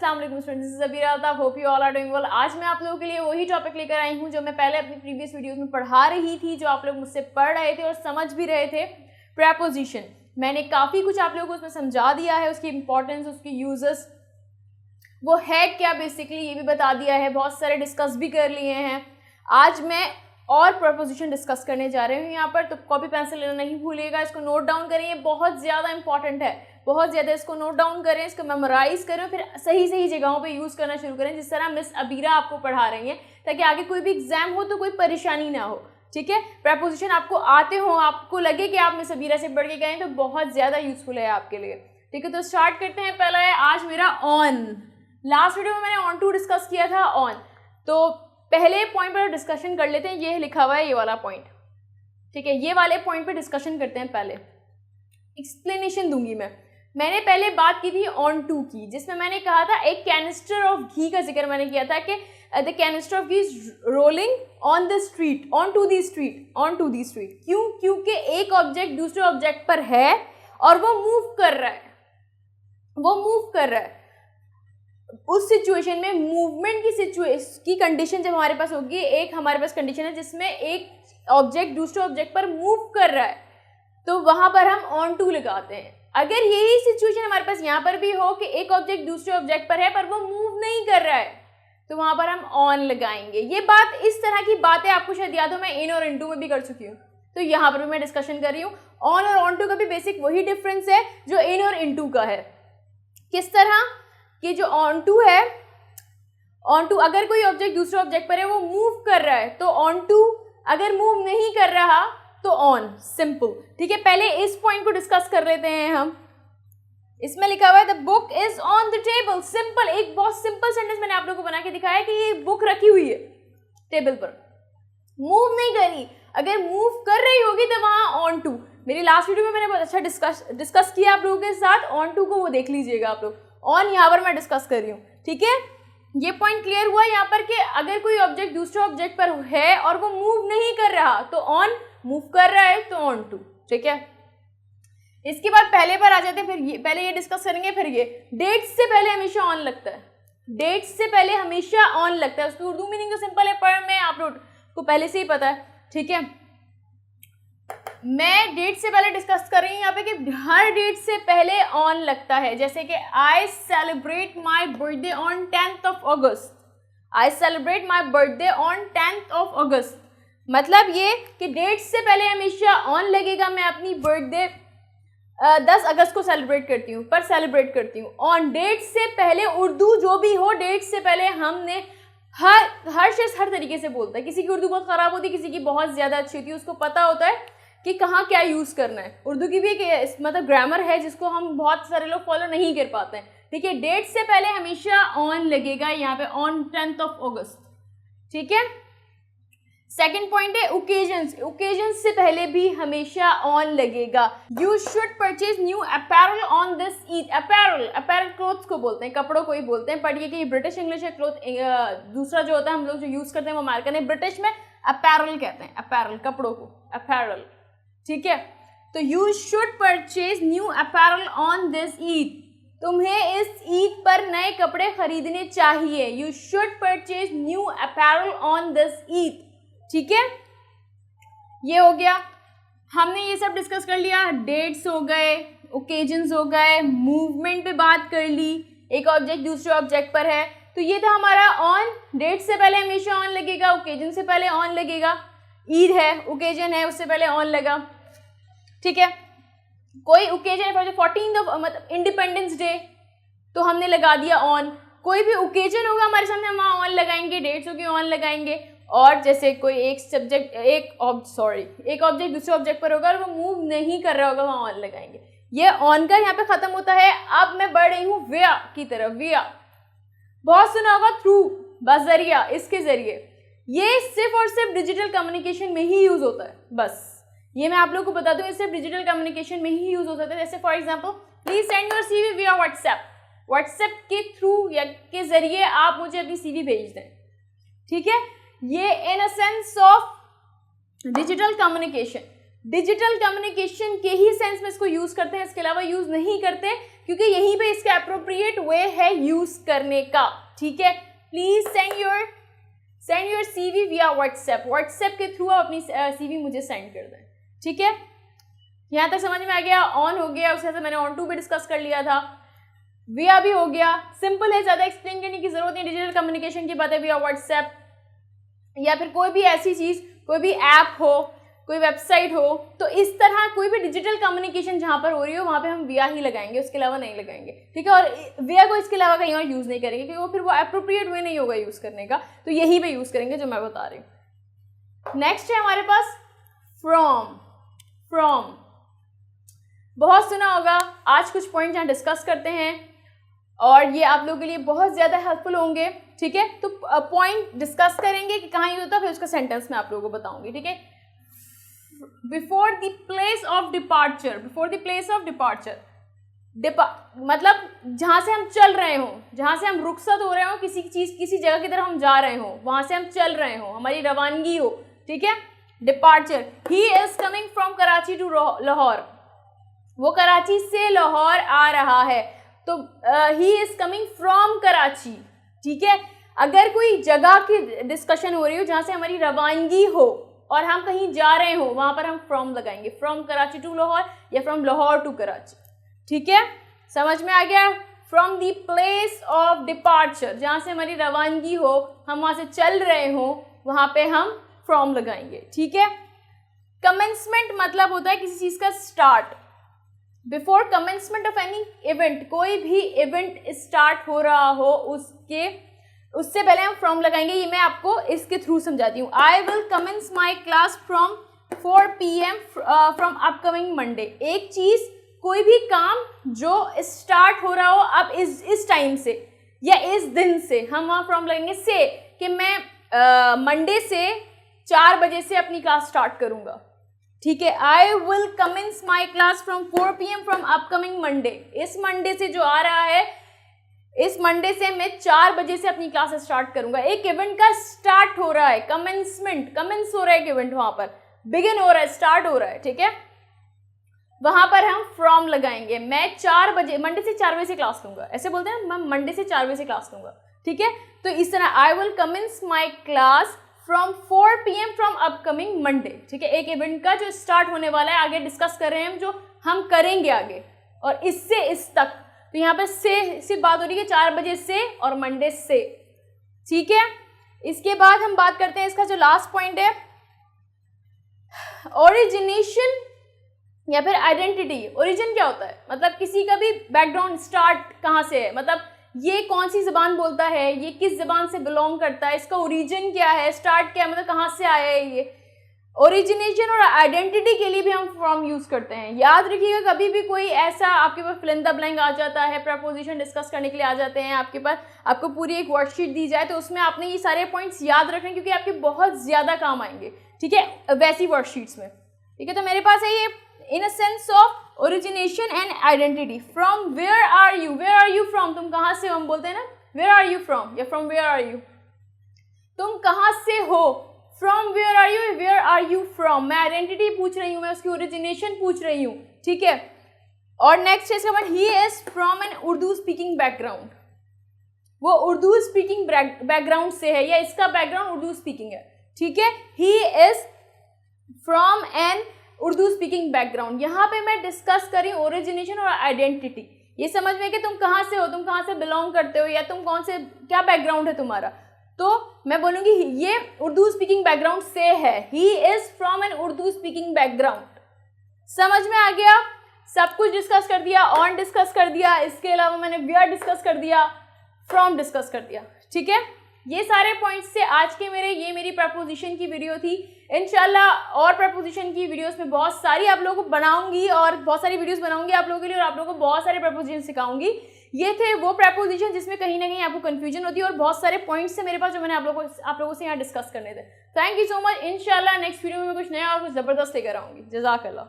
अस्सलाम वालेकुम students, this is Abira. Hope you all are doing well. आज मैं आप लोगों के लिए वही टॉपिक लेकर आई हूँ जो मैं पहले अपनी प्रीवियस वीडियोस में पढ़ा रही थी, जो आप लोग मुझसे पढ़ रहे थे और समझ भी रहे थे। प्रेपोजिशन मैंने काफ़ी कुछ आप लोगों को उसमें समझा दिया है, उसकी इंपॉर्टेंस, उसके यूजेस, वो है क्या बेसिकली ये भी बता दिया है, बहुत सारे डिस्कस भी कर लिए हैं। आज मैं और प्रेपोजिशन डिस्कस करने जा रहे हूँ यहाँ पर, तो कॉपी पेंसिल लेना नहीं भूलिएगा, इसको नोट डाउन करें, ये बहुत ज़्यादा इंपॉर्टेंट है, बहुत ज़्यादा। इसको नोट डाउन करें, इसको मेमोराइज करें, फिर सही सही जगहों पे यूज़ करना शुरू करें, जिस तरह मिस अबीरा आपको पढ़ा रही हैं, ताकि आगे कोई भी एग्जाम हो तो कोई परेशानी ना हो। ठीक है, प्रेपोजिशन आपको आते हो, आपको लगे कि आप मिस अबीरा से पढ़ के गए, तो बहुत ज़्यादा यूजफुल है आपके लिए। ठीक है, तो स्टार्ट करते हैं। पहला है आज मेरा ऑन। लास्ट वीडियो में मैंने ऑन टू डिस्कस किया था ऑन, तो पहले पॉइंट पर डिस्कशन कर लेते हैं। ये लिखा हुआ है ये वाला पॉइंट, ठीक है, ये वाले पॉइंट पे डिस्कशन करते हैं। पहले एक्सप्लेनेशन दूंगी मैंने पहले बात की थी ऑन टू की, जिसमें मैंने कहा था एक कैनिस्टर ऑफ घी का जिक्र मैंने किया था कि the canister of ghee is rolling on the street, on to the street, on to the street. क्यों? क्योंकि एक ऑब्जेक्ट दूसरे ऑब्जेक्ट पर है और वो मूव कर रहा है, वो मूव कर रहा है। उस सिचुएशन में मूवमेंट की कंडीशन जब हमारे पास होगी, एक हमारे पास कंडीशन है जिसमें एक ऑब्जेक्ट दूसरे ऑब्जेक्ट पर मूव कर रहा है, तो वहां पर हम ऑन टू लगाते हैं। अगर यही सिचुएशन हमारे पास यहाँ पर भी हो कि एक ऑब्जेक्ट दूसरे ऑब्जेक्ट पर है पर वो मूव नहीं कर रहा है, तो वहां पर हम ऑन लगाएंगे। ये बात, इस तरह की बातें आपको शायद याद हो, मैं इन और इनटू में भी कर चुकी हूँ, तो यहाँ पर भी मैं डिस्कशन कर रही हूँ। ऑन और ऑन टू का भी बेसिक वही डिफरेंस है जो इन और इनटू का है। किस तरह कि जो ऑन टू है, ऑन टू अगर कोई ऑब्जेक्ट दूसरे ऑब्जेक्ट पर है, वो मूव कर रहा है, तो ऑन टू, अगर मूव नहीं कर रहा तो ऑन, सिंपल। ठीक है, पहले इस पॉइंट को डिस्कस कर लेते हैं हम। इसमें लिखा हुआ है the book is on the table. Simple, एक बहुत सिंपल सेंटेंस मैंने आप लोगों को बना के दिखाया कि ये बुक रखी हुई है टेबल पर, मूव नहीं करी। अगर मूव कर रही होगी तो वहां ऑन टू। मेरी लास्ट वीडियो में मैंने बहुत अच्छा डिस्कस किया आप लोगों के साथ, ऑन टू को वो देख लीजिएगा आप लोग। ऑन यहाँ पर मैं डिस्कस कर रही हूँ। ठीक है, ये पॉइंट क्लियर हुआ यहाँ पर कि अगर कोई ऑब्जेक्ट दूसरे ऑब्जेक्ट पर है और वो मूव नहीं कर रहा तो ऑन, मूव कर रहा है तो ऑन टू। ठीक है, इसके बाद पहले पर आ जाते हैं, फिर ये पहले ये डिस्कस करेंगे, फिर ये डेट्स से पहले हमेशा ऑन लगता है, डेट्स से पहले हमेशा ऑन लगता है। उसकी उर्दू मीनिंग तो सिंपल है, पर मैं आप लोग को पहले से ही पता है। ठीक है, मैं डेट से पहले डिस्कस कर रही हूँ यहाँ पे कि हर डेट से पहले ऑन लगता है। जैसे कि I celebrate my birthday on 10th of August, I celebrate my birthday on 10th of August। मतलब ये कि डेट से पहले हमेशा ऑन लगेगा। मैं अपनी बर्थडे 10 अगस्त को सेलिब्रेट करती हूँ, पर सेलिब्रेट करती हूँ ऑन डेट से पहले। उर्दू जो भी हो, डेट से पहले हमने हर शख्स हर तरीके से बोलता है। किसी की उर्दू बहुत ख़राब होती है, किसी की बहुत ज़्यादा अच्छी होती है, उसको पता होता है कि कहाँ क्या यूज़ करना है। उर्दू की भी एक मतलब ग्रामर है जिसको हम बहुत सारे लोग फॉलो नहीं कर पाते हैं। ठीक है, डेट से पहले हमेशा ऑन लगेगा यहाँ पे, ऑन 10th of August। ठीक है, सेकेंड पॉइंट है ओकेजन्स। ओकेजन्स से पहले भी हमेशा ऑन लगेगा। You should purchase new apparel on this Eid. Apparel, apparel clothes को बोलते हैं, कपड़ों को ही बोलते हैं, पर ये कि ब्रिटिश इंग्लिश है, क्लोथ दूसरा जो होता है हम लोग जो यूज़ करते हैं वो अमेरिकन है, ब्रिटिश में अपैरल कहते हैं, अपैरल कपड़ों को, अपैरल। ठीक है, तो you should purchase new apparel on this Eid. तुम्हें इस ईद पर नए कपड़े खरीदने चाहिए। You should purchase new apparel on this Eid. ठीक है, ये हो गया, हमने ये सब डिस्कस कर लिया। डेट्स हो गए, ओकेजन्स हो गए, मूवमेंट पे बात कर ली, एक ऑब्जेक्ट दूसरे ऑब्जेक्ट पर है, तो ये था हमारा ऑन। डेट से पहले हमेशा ऑन लगेगा, ओकेजन से पहले ऑन लगेगा। ईद है, ओकेजन है, उससे पहले ऑन लगा। ठीक है, कोई ओकेजन है, 14th of मतलब इंडिपेंडेंस डे, तो हमने लगा दिया ऑन। कोई भी ओकेजन होगा हमारे सामने, हम वहाँ ऑन लगाएंगे, डेट्स होगी ऑन लगाएंगे। और जैसे कोई एक ऑब्जेक्ट दूसरे ऑब्जेक्ट पर होगा और वो मूव नहीं कर रहा होगा, वहाँ ऑन लगाएंगे। ये ऑन का यहाँ पे खत्म होता है। अब मैं बढ़ रही हूँ विया की तरफ। विया बहुत सुना होगा, थ्रू, बजरिया, इसके जरिए। ये सिर्फ और सिर्फ डिजिटल कम्युनिकेशन में ही यूज होता है। बस ये मैं आप लोगों को बता दूं, ये सिर्फ डिजिटल कम्युनिकेशन में ही यूज होता है। जैसे for example, please send your CV विया व्हाट्सएप। व्हाट्सएप के थ्रू या के जरिए आप मुझे अपनी सीवी भेज दें। ठीक है, ये in a sense of digital communication. Digital communication के ही सेंस में इसको यूज करते हैं, इसके अलावा यूज नहीं करते, क्योंकि यहीं पे इसका अप्रोप्रिएट वे है यूज करने का। ठीक है, प्लीज सेंड योर CV विया व्हाट्सएप के थ्रू आप अपनी CV मुझे सेंड कर दें। ठीक है, यहाँ तक समझ में आ गया? ऑन हो गया, उसके साथ मैंने ऑन टू भी डिस्कस कर लिया था, विया भी हो गया। सिंपल है, ज्यादा एक्सप्लेन करने की जरूरत नहीं। डिजिटल कम्युनिकेशन की बात है विया व्हाट्सएप, या फिर कोई भी ऐसी चीज, कोई भी ऐप हो, कोई वेबसाइट हो, तो इस तरह कोई भी डिजिटल कम्युनिकेशन जहां पर हो रही हो वहां पे हम विया ही लगाएंगे, उसके अलावा नहीं लगाएंगे। ठीक है, और विया को इसके अलावा कहीं और यूज नहीं करेंगे, क्योंकि वो फिर वो अप्रोप्रिएट वे नहीं होगा यूज करने का, तो यही पे यूज करेंगे जो मैं बता रही हूँ। नेक्स्ट है हमारे पास फ्रॉम। बहुत सुना होगा, आज कुछ पॉइंट यहाँ डिस्कस करते हैं और ये आप लोगों के लिए बहुत ज्यादा हेल्पफुल होंगे। ठीक है, तो पॉइंट डिस्कस करेंगे कि कहाँ यूज होता है, फिर उसका सेंटेंस मैं आप लोगों को बताऊंगी। ठीक है, before the place of departure, मतलब जहां से हम चल रहे हो, जहां से हम रुखसत हो रहे हो, किसी जगह की तरफ हम जा रहे हो, वहां से हम चल रहे हो, हमारी रवानगी हो। ठीक है, departure. He is coming from Karachi to Lahore, वो कराची से लाहौर आ रहा है, तो he is coming from Karachi. ठीक है, अगर कोई जगह की डिस्कशन हो रही हो जहां से हमारी रवानगी हो और हम कहीं जा रहे हो, वहां पर हम फ्रॉम लगाएंगे, फ्रॉम कराची टू लाहौर या फ्रॉम लाहौर टू कराची। ठीक है, समझ में आ गया? From the place of departure, जहां से हमारी रवानगी हो, हम वहां से चल रहे हो, वहां पे हम फ्रॉम लगाएंगे। ठीक है, कमेंसमेंट मतलब होता है किसी चीज का start. Before commencement of any event, कोई भी इवेंट स्टार्ट हो रहा हो उससे पहले हम फ्रॉम लगाएंगे। ये मैं आपको इसके थ्रू समझाती हूँ। I will commence my class from 4 PM from upcoming Monday. एक चीज, कोई भी काम जो स्टार्ट हो रहा हो अब इस टाइम से या इस दिन से, हम वहाँ फ्रॉम लगेंगे से, कि मैं मंडे से 4 बजे से अपनी क्लास स्टार्ट करूंगा। ठीक है, I will commence my class from 4 PM from upcoming Monday. इस मंडे से जो आ रहा है, इस मंडे से मैं 4 बजे से अपनी क्लास स्टार्ट करूंगा। एक इवेंट का स्टार्ट हो रहा है, कमेंस हो रहा है, एक इवेंट वहां पर बिगिन हो रहा है, स्टार्ट हो रहा है। ठीक है, वहां पर हम फ्रॉम लगाएंगे। मैं 4 बजे, मंडे से 4 बजे से क्लास लूंगा, ऐसे बोलते हैं, मैं मंडे से 4 बजे से क्लास लूंगा। ठीक है, तो इस तरह I will commence my class from 4 PM from upcoming Monday. ठीक है, एक इवेंट का जो स्टार्ट होने वाला है, आगे डिस्कस कर रहे हैं हम, जो हम करेंगे आगे, और इससे इस तक, तो यहाँ पे से सिर्फ बात हो रही है 4 बजे से और मंडे से। ठीक है, इसके बाद हम बात करते हैं इसका जो लास्ट पॉइंट है, ओरिजिनेशन या फिर आइडेंटिटी। ओरिजिन क्या होता है? मतलब किसी का भी बैकग्राउंड, स्टार्ट कहाँ से है, मतलब ये कौन सी जबान बोलता है, ये किस जबान से बिलोंग करता है, इसका ओरिजिन क्या है, स्टार्ट क्या है, मतलब कहाँ से आया है ये। ओरिजिनेशन और आइडेंटिटी के लिए भी हम फ्रॉम यूज करते हैं। याद रखिएगा, कभी भी कोई ऐसा आपके पास फिल इन द ब्लैंक आ जाता है, प्रपोजिशन डिस्कस करने के लिए आ जाते हैं, आपके पास आपको पूरी एक वर्कशीट दी जाए, तो उसमें आपने ये सारे पॉइंट्स याद रखने, क्योंकि आपके बहुत ज्यादा काम आएंगे। ठीक है, वैसी वर्कशीट्स में। ठीक है, तो मेरे पास है ये in a sense of origination and identity. From where are you from, तुम कहाँ से हो, हम बोलते हैं ना वेयर आर यू फ्रॉम, या फ्रॉम वेयर आर यू, तुम कहाँ से हो। From where are you from, मैं आइडेंटिटी पूछ रही हूँ, मैं उसकी ओरिजिनेशन पूछ रही हूँ। ठीक है, और नेक्स्ट है इसका मतलब he is from an Urdu speaking background, वो उर्दू स्पीकिंग बैकग्राउंड से है, या इसका बैकग्राउंड उर्दू स्पीकिंग है। ठीक है, he is from an Urdu speaking background. यहाँ पे मैं डिस्कस करी ओरिजिनेशन और आइडेंटिटी। ये समझ में कि तुम कहाँ से हो, तुम कहाँ से बिलोंग करते हो, या तुम कौन से, क्या बैकग्राउंड है तुम्हारा, तो मैं बोलूंगी ये उर्दू स्पीकिंग बैकग्राउंड से है। He is from an Urdu speaking background. समझ में आ गया? सब कुछ डिस्कस कर दिया, ऑन डिस्कस कर दिया, इसके अलावा मैंने वेयर डिस्कस कर दिया, फ्रॉम डिस्कस कर दिया। ठीक है, ये सारे पॉइंट्स से आज के मेरी प्रपोजिशन की वीडियो थी। इंशाल्लाह और प्रपोजिशन की वीडियोस में बहुत सारी आप लोगों को बनाऊंगी, और बहुत सारी वीडियोस बनाऊंगी आप लोगों के लिए, और आप लोगों को बहुत सारे प्रपोजिशन सिखाऊंगी। ये थे वो प्रपोजिशन जिसमें कहीं ना कहीं आपको कंफ्यूजन होती है, और बहुत सारे पॉइंट्स थे मेरे पास जो मैंने आप लोगों से यहाँ डिस्कस करने थे। Thank you so much. इंशाल्लाह नेक्स्ट वीडियो में कुछ नया और कुछ जबरदस्त लेकर आऊंगी। जज़ाकल्लाह।